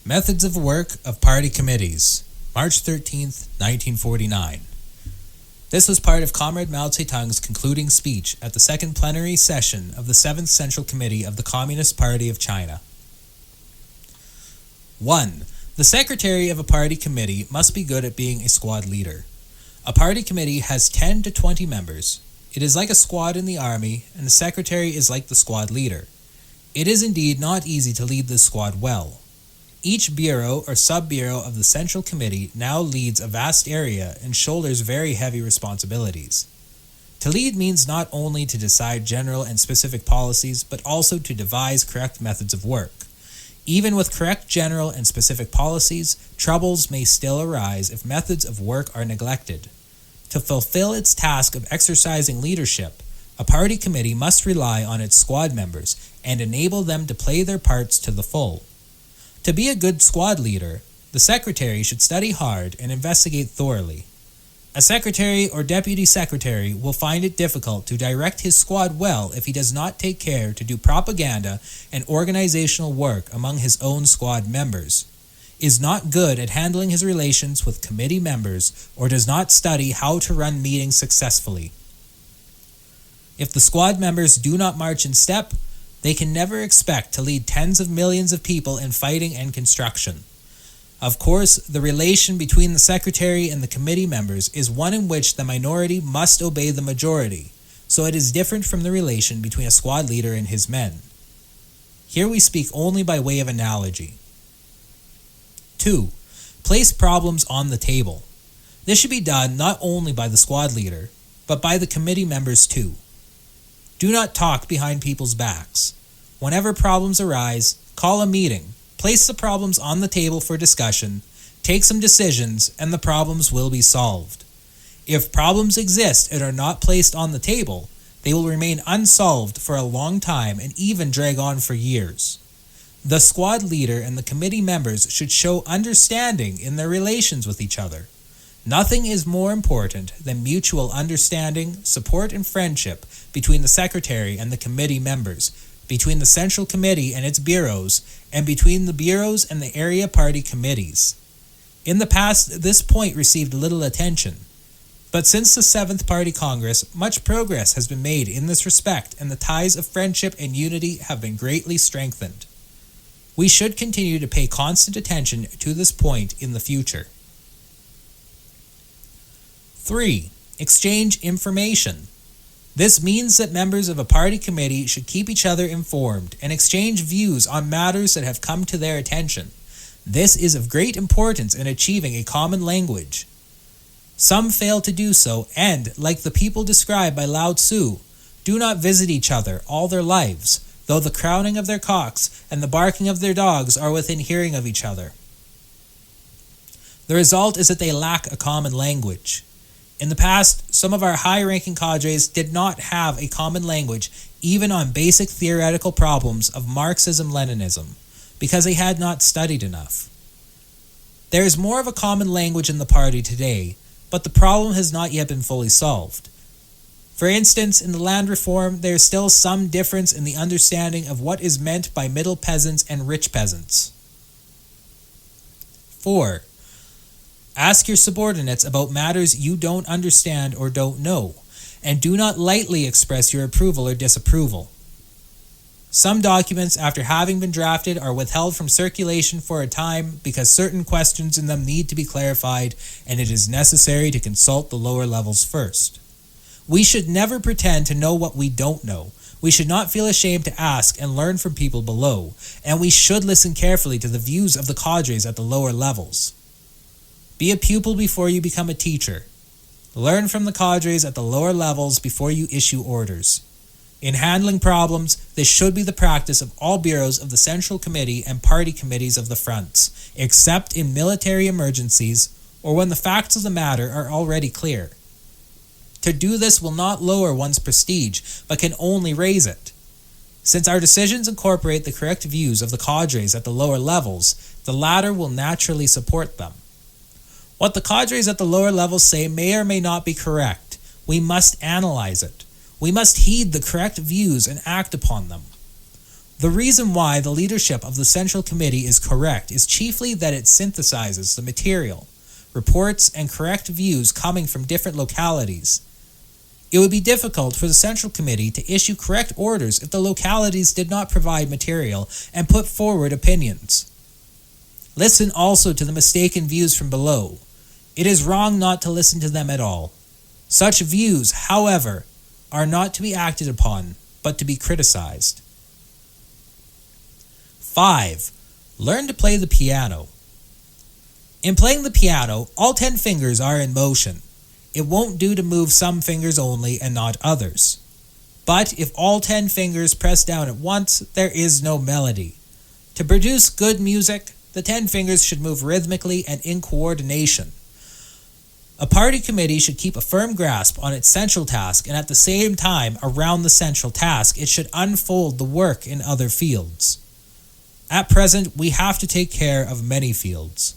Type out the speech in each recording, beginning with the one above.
Methods of Work of Party Committees, March 13th, 1949. This was part of Comrade Mao Zedong's concluding speech at the second plenary session of the 7th Central Committee of the Communist Party of China. 1. The secretary of a party committee must be good at being a squad leader. A party committee has 10 to 20 members. It is like a squad in the army, and the secretary is like the squad leader. It is indeed not easy to lead this squad well. Each bureau or sub-bureau of the Central Committee now leads a vast area and shoulders very heavy responsibilities. To lead means not only to decide general and specific policies, but also to devise correct methods of work. Even with correct general and specific policies, troubles may still arise if methods of work are neglected. To fulfill its task of exercising leadership, a party committee must rely on its squad members and enable them to play their parts to the full. To be a good squad leader, the secretary should study hard and investigate thoroughly. A secretary or deputy secretary will find it difficult to direct his squad well if he does not take care to do propaganda and organizational work among his own squad members, is not good at handling his relations with committee members, or does not study how to run meetings successfully. If the squad members do not march in step, they can never expect to lead tens of millions of people in fighting and construction. Of course, the relation between the secretary and the committee members is one in which the minority must obey the majority, so it is different from the relation between a squad leader and his men. Here we speak only by way of analogy. 2. Place problems on the table. This should be done not only by the squad leader, but by the committee members too. Do not talk behind people's backs. Whenever problems arise, call a meeting, place the problems on the table for discussion, take some decisions, and the problems will be solved. If problems exist and are not placed on the table, they will remain unsolved for a long time and even drag on for years. The squad leader and the committee members should show understanding in their relations with each other. Nothing is more important than mutual understanding, support, and friendship between the secretary and the committee members, between the Central Committee and its bureaus, and between the bureaus and the area party committees. In the past, this point received little attention. But since the 7th Party Congress, much progress has been made in this respect, and the ties of friendship and unity have been greatly strengthened. We should continue to pay constant attention to this point in the future. 3. Exchange information. This means that members of a party committee should keep each other informed and exchange views on matters that have come to their attention. This is of great importance in achieving a common language. Some fail to do so and, like the people described by Lao Tzu, do not visit each other all their lives, though the crowing of their cocks and the barking of their dogs are within hearing of each other. The result is that they lack a common language. In the past, some of our high-ranking cadres did not have a common language even on basic theoretical problems of Marxism-Leninism, because they had not studied enough. There is more of a common language in the party today, but the problem has not yet been fully solved. For instance, in the land reform, there is still some difference in the understanding of what is meant by middle peasants and rich peasants. 4. Ask your subordinates about matters you don't understand or don't know, and do not lightly express your approval or disapproval. Some documents, after having been drafted, are withheld from circulation for a time because certain questions in them need to be clarified, and it is necessary to consult the lower levels first. We should never pretend to know what we don't know. We should not feel ashamed to ask and learn from people below, and we should listen carefully to the views of the cadres at the lower levels. Be a pupil before you become a teacher. Learn from the cadres at the lower levels before you issue orders. In handling problems, this should be the practice of all bureaus of the Central Committee and party committees of the fronts, except in military emergencies or when the facts of the matter are already clear. To do this will not lower one's prestige, but can only raise it. Since our decisions incorporate the correct views of the cadres at the lower levels, the latter will naturally support them. What the cadres at the lower levels say may or may not be correct. We must analyze it. We must heed the correct views and act upon them. The reason why the leadership of the Central Committee is correct is chiefly that it synthesizes the material, reports, and correct views coming from different localities. It would be difficult for the Central Committee to issue correct orders if the localities did not provide material and put forward opinions. Listen also to the mistaken views from below. It is wrong not to listen to them at all. Such views, however, are not to be acted upon, but to be criticized. 5. Learn to play the piano. In playing the piano, all 10 fingers are in motion. It won't do to move some fingers only and not others. But if all 10 fingers press down at once, there is no melody. To produce good music, the 10 fingers should move rhythmically and in coordination. A party committee should keep a firm grasp on its central task, and at the same time, around the central task, it should unfold the work in other fields. At present, we have to take care of many fields.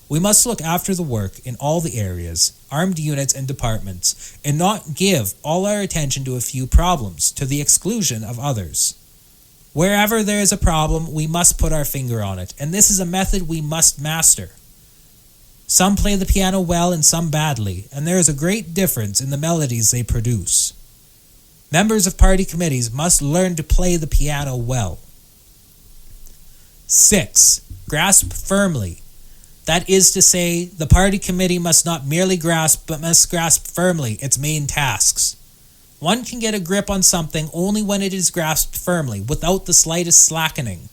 We must look after the work in all the areas, armed units and departments, and not give all our attention to a few problems, to the exclusion of others. Wherever there is a problem, we must put our finger on it, and this is a method we must master. Some play the piano well and some badly, and there is a great difference in the melodies they produce. Members of party committees must learn to play the piano well. 6. Grasp firmly. That is to say, the party committee must not merely grasp, but must grasp firmly its main tasks. One can get a grip on something only when it is grasped firmly, without the slightest slackening.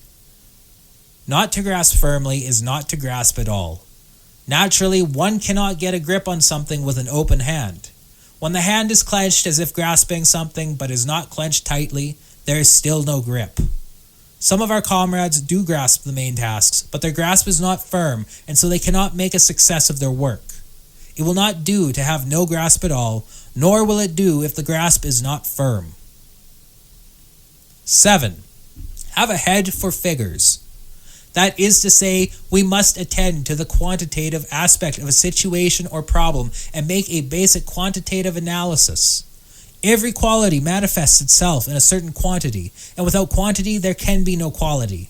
Not to grasp firmly is not to grasp at all. Naturally, one cannot get a grip on something with an open hand. When the hand is clenched as if grasping something but is not clenched tightly, there is still no grip. Some of our comrades do grasp the main tasks, but their grasp is not firm, and so they cannot make a success of their work. It will not do to have no grasp at all, nor will it do if the grasp is not firm. 7. Have a head for figures. That is to say, we must attend to the quantitative aspect of a situation or problem and make a basic quantitative analysis. Every quality manifests itself in a certain quantity, and without quantity there can be no quality.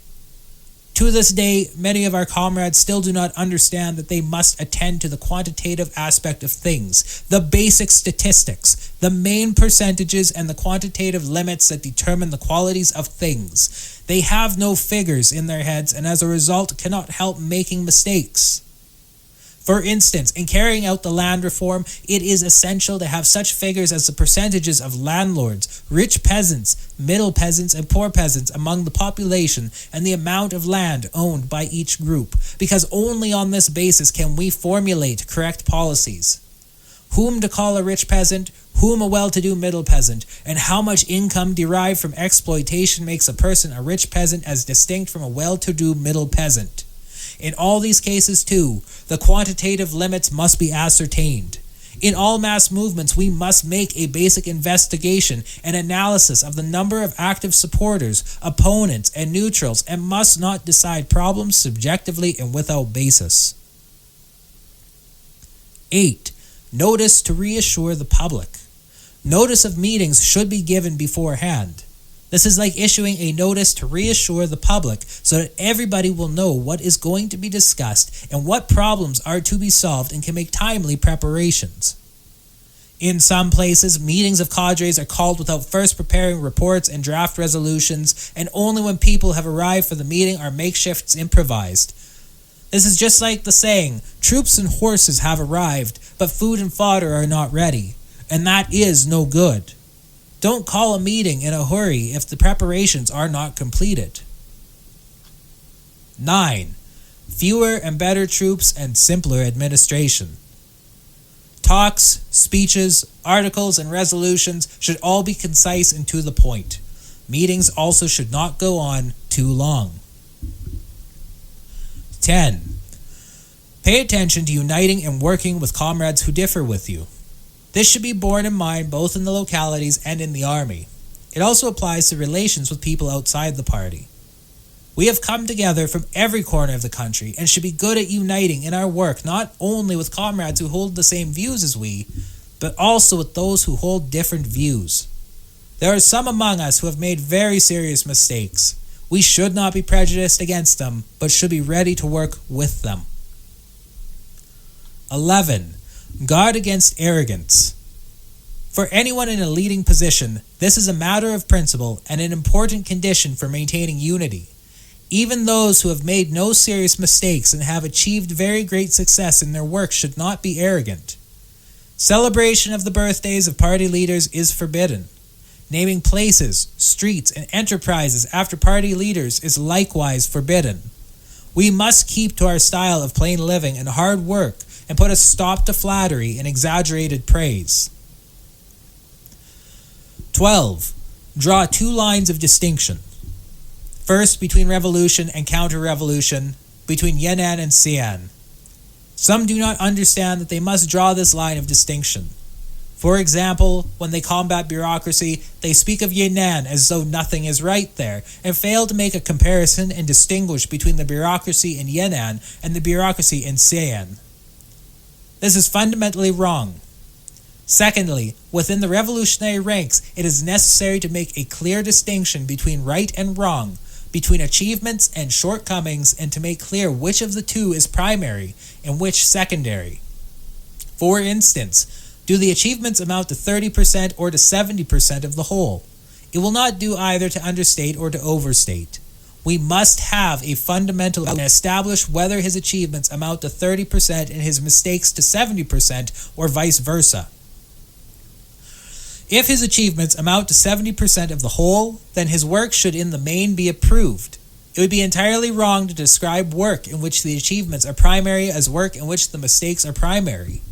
To this day, many of our comrades still do not understand that they must attend to the quantitative aspect of things, the basic statistics, the main percentages, and the quantitative limits that determine the qualities of things. They have no figures in their heads, and as a result cannot help making mistakes. For instance, in carrying out the land reform, it is essential to have such figures as the percentages of landlords, rich peasants, middle peasants, and poor peasants among the population, and the amount of land owned by each group, because only on this basis can we formulate correct policies. Whom to call a rich peasant, whom a well-to-do middle peasant, and how much income derived from exploitation makes a person a rich peasant as distinct from a well-to-do middle peasant. In all these cases, too, the quantitative limits must be ascertained. In all mass movements, we must make a basic investigation and analysis of the number of active supporters, opponents, and neutrals, and must not decide problems subjectively and without basis. 8. Notice to reassure the public. Notice of meetings should be given beforehand. This is like issuing a notice to reassure the public so that everybody will know what is going to be discussed and what problems are to be solved and can make timely preparations. In some places, meetings of cadres are called without first preparing reports and draft resolutions, and only when people have arrived for the meeting are makeshifts improvised. This is just like the saying, troops and horses have arrived, but food and fodder are not ready, and that is no good. Don't call a meeting in a hurry if the preparations are not completed. 9. Fewer and better troops and simpler administration. Talks, speeches, articles, and resolutions should all be concise and to the point. Meetings also should not go on too long. 10. Pay attention to uniting and working with comrades who differ with you. This should be borne in mind both in the localities and in the army. It also applies to relations with people outside the party. We have come together from every corner of the country and should be good at uniting in our work not only with comrades who hold the same views as we, but also with those who hold different views. There are some among us who have made very serious mistakes. We should not be prejudiced against them, but should be ready to work with them. 11. Guard against arrogance. For anyone in a leading position, this is a matter of principle and an important condition for maintaining unity. Even those who have made no serious mistakes and have achieved very great success in their work should not be arrogant. Celebration of the birthdays of party leaders is forbidden. Naming places, streets, and enterprises after party leaders is likewise forbidden. We must keep to our style of plain living and hard work and put a stop to flattery and exaggerated praise. 12. Draw 2 lines of distinction. First, between revolution and counter-revolution, between Yan'an and Xi'an. Some do not understand that they must draw this line of distinction. For example, when they combat bureaucracy, they speak of Yan'an as though nothing is right there, and fail to make a comparison and distinguish between the bureaucracy in Yan'an and the bureaucracy in Xi'an. This is fundamentally wrong. Secondly, within the revolutionary ranks, it is necessary to make a clear distinction between right and wrong, between achievements and shortcomings, and to make clear which of the two is primary and which secondary. For instance, do the achievements amount to 30% or to 70% of the whole? It will not do either to understate or to overstate. We must have a fundamental and establish whether his achievements amount to 30% and his mistakes to 70% or vice versa. If his achievements amount to 70% of the whole, then his work should in the main be approved. It would be entirely wrong to describe work in which the achievements are primary as work in which the mistakes are primary.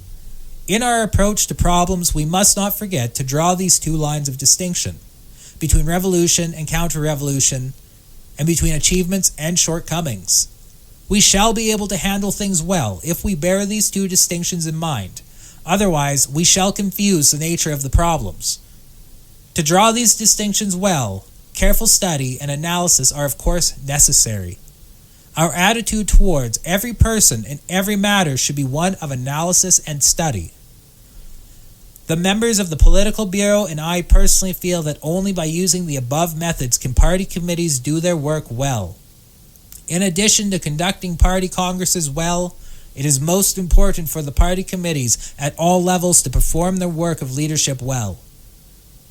In our approach to problems, we must not forget to draw these 2 lines of distinction, between revolution and counter-revolution, and between achievements and shortcomings. We shall be able to handle things well if we bear these 2 distinctions in mind. Otherwise, we shall confuse the nature of the problems. To draw these distinctions well, careful study and analysis are of course necessary. Our attitude towards every person and every matter should be one of analysis and study. The members of the Political Bureau and I personally feel that only by using the above methods can party committees do their work well. In addition to conducting party congresses well, it is most important for the party committees at all levels to perform their work of leadership well.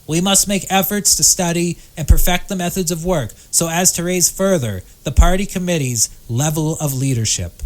We must make efforts to study and perfect the methods of work so as to raise further the party committee's level of leadership.